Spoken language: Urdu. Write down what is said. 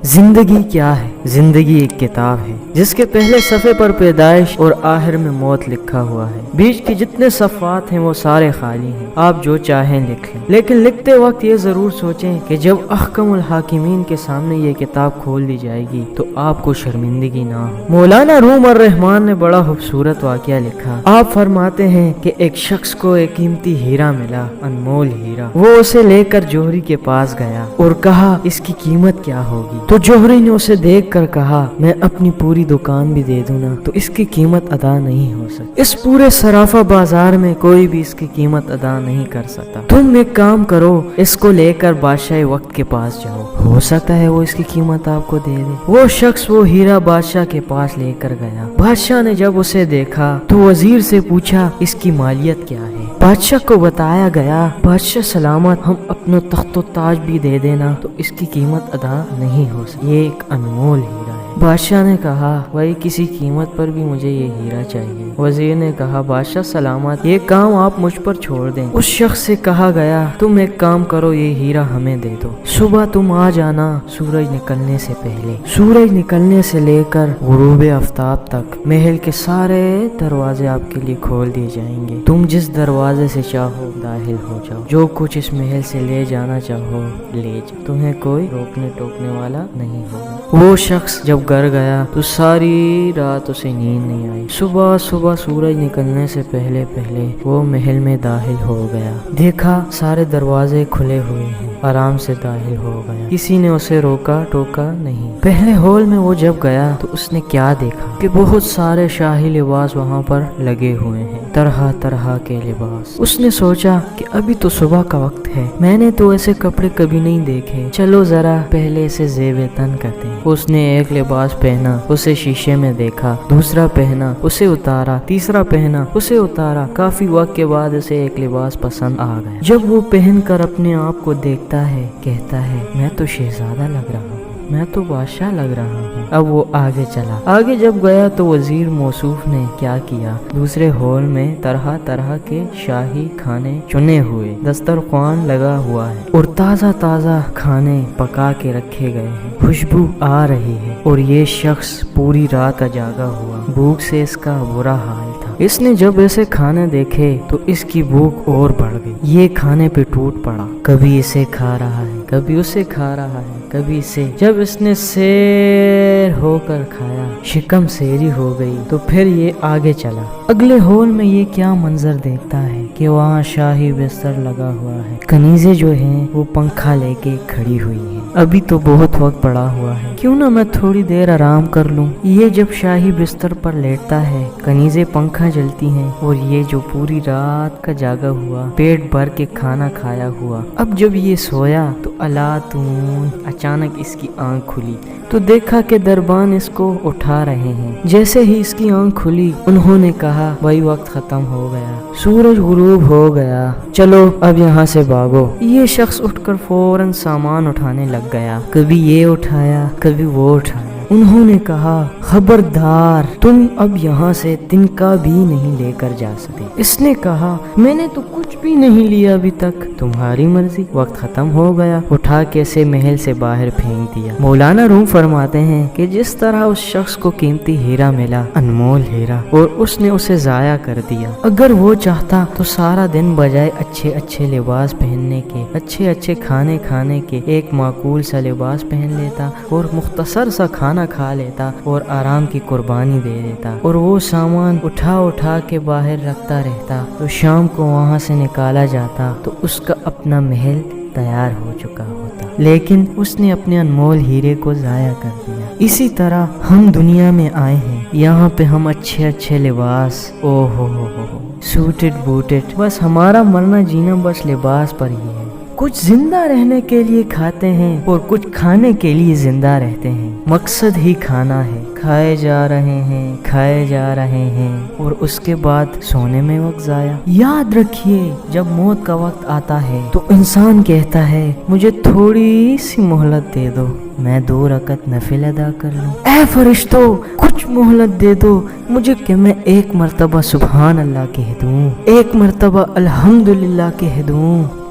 زندگی کیا ہے؟ زندگی ایک کتاب ہے جس کے پہلے صفحے پر پیدائش اور آخر میں موت لکھا ہوا ہے۔ بیچ کے جتنے صفحات ہیں وہ سارے خالی ہیں، آپ جو چاہیں لکھ لیں، لیکن لکھتے وقت یہ ضرور سوچیں کہ جب احکم الحاکمین کے سامنے یہ کتاب کھول دی جائے گی تو آپ کو شرمندگی نہ ہو۔ مولانا روم الرحمن نے بڑا خوبصورت واقعہ لکھا۔ آپ فرماتے ہیں کہ ایک شخص کو ایک قیمتی ہیرا ملا، انمول ہیرا۔ وہ اسے لے کر جوہری کے پاس گیا اور کہا اس کی قیمت کیا ہوگی؟ تو جوہری نے اسے دیکھ کر کہا میں اپنی پوری دکان بھی دے دوں نا تو اس کی قیمت ادا نہیں ہو سکتی۔ اس پورے صرافہ بازار میں کوئی بھی اس کی قیمت ادا نہیں کر سکتا۔ تم ایک کام کرو، اس کو لے کر بادشاہ وقت کے پاس جاؤ، ہو سکتا ہے وہ اس کی قیمت آپ کو دے دے۔ وہ شخص وہ ہیرا بادشاہ کے پاس لے کر گیا۔ بادشاہ نے جب اسے دیکھا تو وزیر سے پوچھا اس کی مالیت کیا ہے؟ بادشاہ کو بتایا گیا بادشاہ سلامت، ہم اپنا تخت و تاج بھی دے دینا تو اس کی قیمت ادا نہیں ہو سکتی، یہ ایک انمول ہیرا ہے۔ بادشاہ نے کہا بھائی کسی قیمت پر بھی مجھے یہ ہیرا چاہیے۔ وزیر نے کہا بادشاہ سلامت، یہ کام آپ مجھ پر چھوڑ دیں۔ اس شخص سے کہا گیا تم ایک کام کرو، یہ ہیرا ہمیں دے دو، صبح تم آ جانا سورج نکلنے سے پہلے۔ سورج نکلنے سے لے کر غروب آفتاب تک محل کے سارے دروازے آپ کے لیے کھول دیے جائیں گے، تم جس دروازے سے چاہو داخل ہو جاؤ، جو کچھ اس محل سے لے جانا چاہو لے جاؤ، تمہیں کوئی روکنے ٹوکنے والا نہیں ہوگا۔ وہ شخص جب گھر گیا تو ساری رات اسے نیند نہیں آئی۔ صبح سورج نکلنے سے پہلے وہ محل میں داخل ہو گیا، دیکھا سارے دروازے کھلے ہوئے ہیں، آرام سے داخل ہو گیا، کسی نے اسے روکا ٹوکا نہیں۔ پہلے ہال میں وہ جب گیا تو اس نے کیا دیکھا کہ بہت سارے شاہی لباس وہاں پر لگے ہوئے ہیں، طرح طرح کے لباس۔ اس نے سوچا کہ ابھی تو صبح کا وقت ہے، میں نے تو ایسے کپڑے کبھی نہیں دیکھے، چلو ذرا پہلے سے زیب تن کرتے ہیں۔ اس نے ایک لباس پہنا، اسے شیشے میں دیکھا، دوسرا پہنا، اسے اتارا، تیسرا پہنا، اسے اتارا۔ کافی وقت کے بعد اسے ایک لباس پسند آ گیا۔ جب وہ پہن کر اپنے آپ کو دیکھتا ہے کہتا ہے میں تو شہزادہ لگ رہا ہوں، میں تو بادشاہ لگ رہا ہوں۔ اب وہ آگے چلا، آگے جب گیا تو وزیر موصوف نے کیا کیا، دوسرے ہال میں طرح طرح کے شاہی کھانے چنے ہوئے، دسترخوان لگا ہوا ہے اور تازہ تازہ کھانے پکا کے رکھے گئے ہیں، خوشبو آ رہی ہے، اور یہ شخص پوری رات کا جاگا ہوا، بھوک سے اس کا برا حال تھا۔ اس نے جب ایسے کھانے دیکھے تو اس کی بھوک اور بڑھ گئی، یہ کھانے پہ ٹوٹ پڑا، کبھی اسے کھا رہا ہے، کبھی اسے کھا رہا ہے، کبھی اسے۔ جب اس نے سیر ہو کر کھایا، شکم سیری ہو گئی، تو پھر یہ آگے چلا۔ اگلے ہال میں یہ کیا منظر دیکھتا ہے کہ وہاں شاہی بستر لگا ہوا ہے، کنیزیں جو ہیں وہ پنکھا لے کے کھڑی ہوئی ہیں، ابھی تو بہت وقت پڑا ہوا ہے، کیوں نہ میں تھوڑی دیر آرام کر لوں۔ یہ جب شاہی بستر پر لیٹتا ہے، کنیزیں پنکھا جلتی ہیں، اور یہ جو پوری رات کا جاگا ہوا، پیٹ بھر کے کھانا کھایا ہوا، اب جب یہ سویا تو اچانک اس کی آنکھ کھلی تو دیکھا کہ دربان اس کو اٹھا رہے ہیں۔ جیسے ہی اس کی آنکھ کھلی انہوں نے کہا بھائی وقت ختم ہو گیا، سورج غروب ہو گیا، چلو اب یہاں سے بھاگو۔ یہ شخص اٹھ کر فوراً سامان اٹھانے لگ گیا، کبھی یہ اٹھایا کبھی وہ اٹھایا۔ انہوں نے کہا خبردار، تم اب یہاں سے تنکا بھی نہیں لے کر جا سکتے۔ اس نے کہا میں نے تو کچھ بھی نہیں لیا ابھی تک، تمہاری مرضی، وقت ختم ہو گیا۔ اٹھا کے اسے محل سے باہر پھینک دیا۔ مولانا روم فرماتے ہیں کہ جس طرح اس شخص کو قیمتی ہیرا ملا، انمول ہیرا، اور اس نے اسے ضائع کر دیا، اگر وہ چاہتا تو سارا دن بجائے اچھے اچھے لباس پہننے کے، اچھے اچھے کھانے کھانے کے، ایک معقول سا لباس پہن لیتا اور مختصر سا کھانا کھا لیتا اور آرام کی قربانی دے دیتا، اور وہ سامان اٹھا کے باہر رکھتا رہتا، تو شام کو وہاں سے نکالا جاتا تو اس کا اپنا محل تیار ہو چکا ہوتا، لیکن اس نے اپنے انمول ہیرے کو ضائع کر دیا۔ اسی طرح ہم دنیا میں آئے ہیں، یہاں پہ ہم اچھے اچھے لباس، او ہو سوٹڈ بوٹڈ، بس ہمارا مرنا جینا بس لباس پر ہی ہے۔ کچھ زندہ رہنے کے لیے کھاتے ہیں اور کچھ کھانے کے لیے زندہ رہتے ہیں، مقصد ہی کھانا ہے، کھائے جا رہے ہیں اور اس کے بعد سونے میں وقت ضائع۔ یاد رکھیے جب موت کا وقت آتا ہے تو انسان کہتا ہے مجھے تھوڑی سی مہلت دے دو، میں 2 رکعت نفل ادا کر لوں، اے فرشتوں کچھ مہلت دے دو مجھے کہ میں 1 مرتبہ سبحان اللہ کہہ دوں، 1 مرتبہ الحمدللہ کہہ دوں،